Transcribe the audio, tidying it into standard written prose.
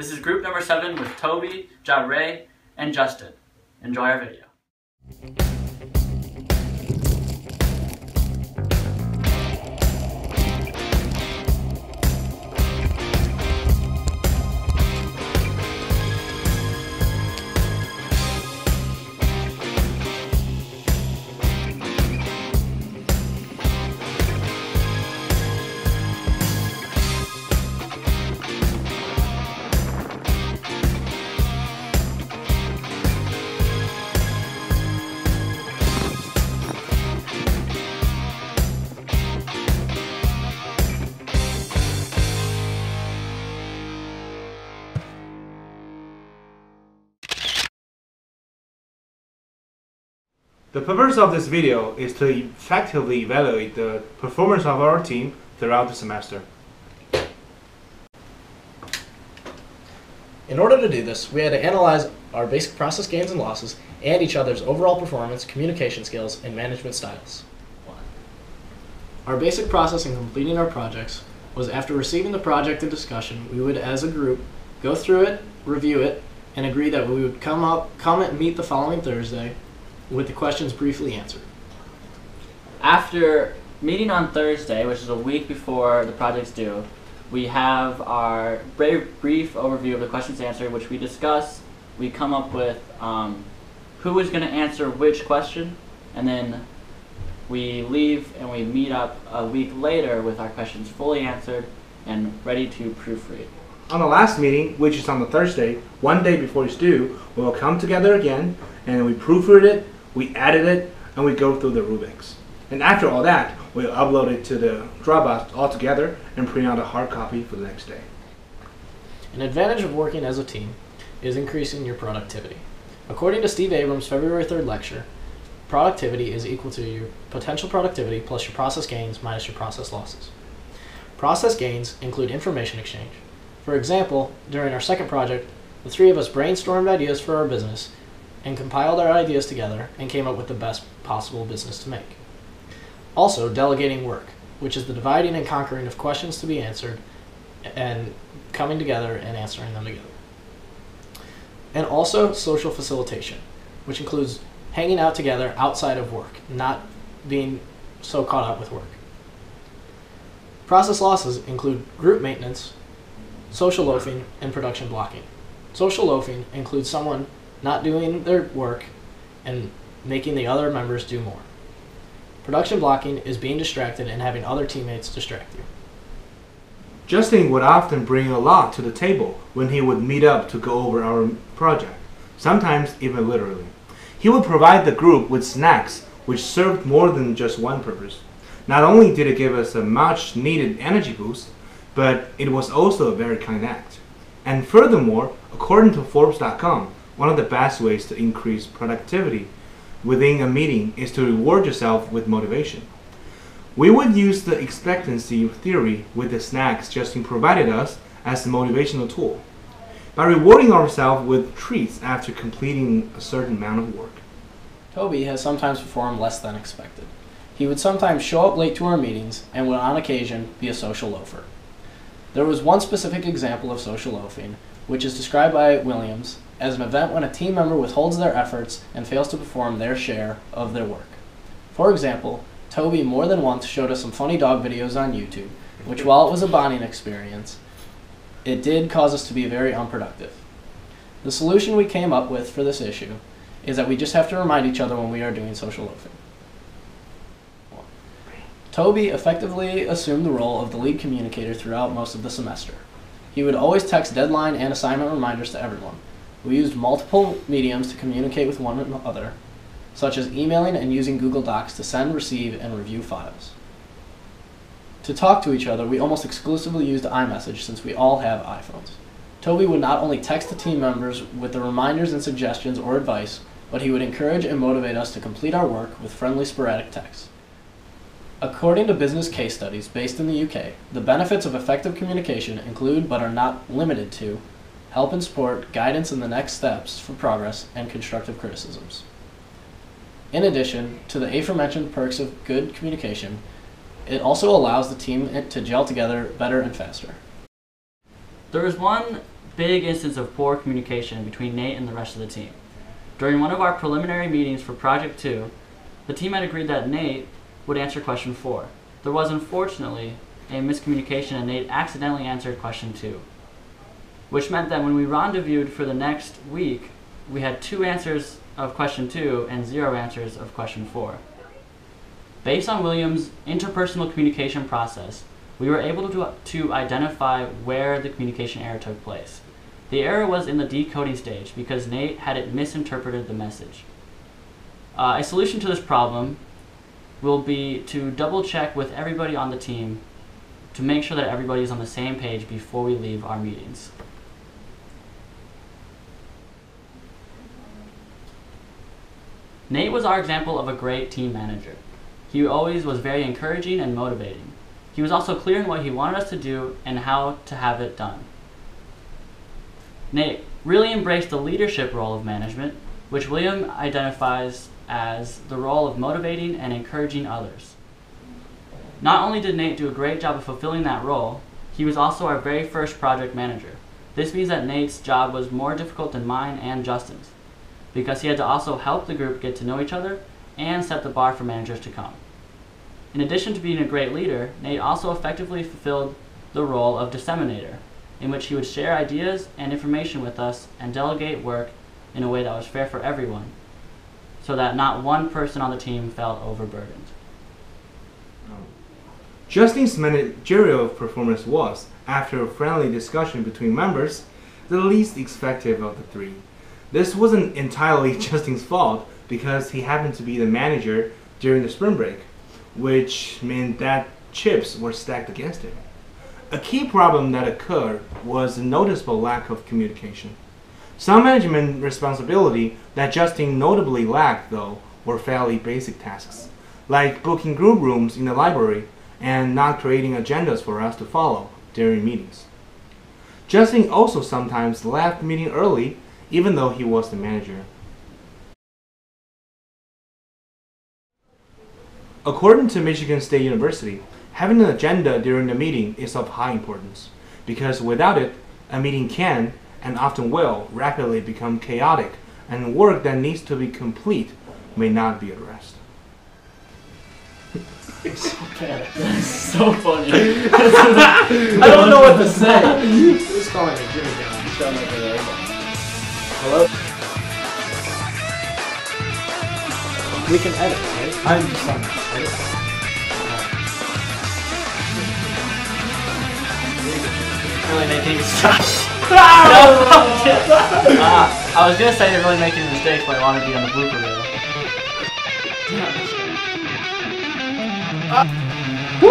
This is group number 7 with Toby, Ja Ray, and Justin. Enjoy our video. The purpose of this video is to effectively evaluate the performance of our team throughout the semester. In order to do this, we had to analyze our basic process gains and losses and each other's overall performance, communication skills, and management styles. Our basic process in completing our projects was after receiving the project and discussion, we would, as a group, go through it, review it, and agree that we would come and meet the following Thursday with the questions briefly answered. After meeting on Thursday, which is a week before the project's due, we have our very brief overview of the questions answered, which we discuss. We come up with who is going to answer which question, and then we leave and we meet up a week later with our questions fully answered and ready to proofread. On the last meeting, which is on the Thursday, one day before it's due, we will come together again and we proofread it, we edit it, and we go through the rubrics. And after all that, we'll upload it to the Dropbox all together and print out a hard copy for the next day. An advantage of working as a team is increasing your productivity. According to Steve Abrams' February 3rd lecture, productivity is equal to your potential productivity plus your process gains minus your process losses. Process gains include information exchange. For example, during our second project, the three of us brainstormed ideas for our business and compiled our ideas together and came up with the best possible business to make. Also, delegating work, which is the dividing and conquering of questions to be answered and coming together and answering them together. And also social facilitation, which includes hanging out together outside of work, not being so caught up with work. Process losses include group maintenance, social loafing, and production blocking. Social loafing includes someone not doing their work and making the other members do more. Production blocking is being distracted and having other teammates distract you. Justin would often bring a lot to the table when he would meet up to go over our project, sometimes even literally. He would provide the group with snacks which served more than just one purpose. Not only did it give us a much needed energy boost, but it was also a very kind act. And furthermore, according to Forbes.com, one of the best ways to increase productivity within a meeting is to reward yourself with motivation. We would use the expectancy theory with the snacks Justin provided us as a motivational tool, by rewarding ourselves with treats after completing a certain amount of work. Toby has sometimes performed less than expected. He would sometimes show up late to our meetings and would on occasion be a social loafer. There was one specific example of social loafing, which is described by Williams as an event when a team member withholds their efforts and fails to perform their share of their work. For example, Toby more than once showed us some funny dog videos on YouTube, which while it was a bonding experience, it did cause us to be very unproductive. The solution we came up with for this issue is that we just have to remind each other when we are doing social loafing. Toby effectively assumed the role of the lead communicator throughout most of the semester. He would always text deadline and assignment reminders to everyone. We used multiple mediums to communicate with one another, such as emailing and using Google Docs to send, receive, and review files. To talk to each other, we almost exclusively used iMessage since we all have iPhones. Toby would not only text the team members with the reminders and suggestions or advice, but he would encourage and motivate us to complete our work with friendly sporadic texts. According to business case studies based in the UK, the benefits of effective communication include but are not limited to help and support, guidance in the next steps for progress, and constructive criticisms. In addition to the aforementioned perks of good communication, it also allows the team to gel together better and faster. There was one big instance of poor communication between Nate and the rest of the team. During one of our preliminary meetings for Project 2, the team had agreed that Nate would answer question 4. There was unfortunately a miscommunication and Nate accidentally answered question 2, which meant that when we rendezvoused for the next week, we had 2 answers of question 2 and 0 answers of question 4. Based on William's interpersonal communication process, we were able to identify where the communication error took place. The error was in the decoding stage because Nate had misinterpreted the message. A solution to this problem will be to double check with everybody on the team to make sure that everybody is on the same page before we leave our meetings. Nate was our example of a great team manager. He always was very encouraging and motivating. He was also clear in what he wanted us to do and how to have it done. Nate really embraced the leadership role of management, which William identifies as the role of motivating and encouraging others. Not only did Nate do a great job of fulfilling that role, he was also our very first project manager. This means that Nate's job was more difficult than mine and Justin's, because he had to also help the group get to know each other and set the bar for managers to come. In addition to being a great leader, Nate also effectively fulfilled the role of disseminator, in which he would share ideas and information with us and delegate work in a way that was fair for everyone, so that not one person on the team felt overburdened. Justin's managerial performance was, after a friendly discussion between members, the least effective of the 3. This wasn't entirely Justin's fault because he happened to be the manager during the spring break, which meant that chips were stacked against him. A key problem that occurred was a noticeable lack of communication. Some management responsibility that Justin notably lacked, though, were fairly basic tasks, like booking group rooms in the library and not creating agendas for us to follow during meetings. Justin also sometimes left the meeting early, even though he was the manager. According to Michigan State University, having an agenda during the meeting is of high importance, because without it, a meeting can, and often will, rapidly become chaotic, and work that needs to be complete may not be addressed. So bad. That's so funny. I don't know what to say. Who's calling me? Jimmy John. Sound like a robot. Hello? We can edit, right? I'm just on edit. Really making mistakes. I was gonna say you're really making mistakes, but I want to be on the blooper reel. Woo!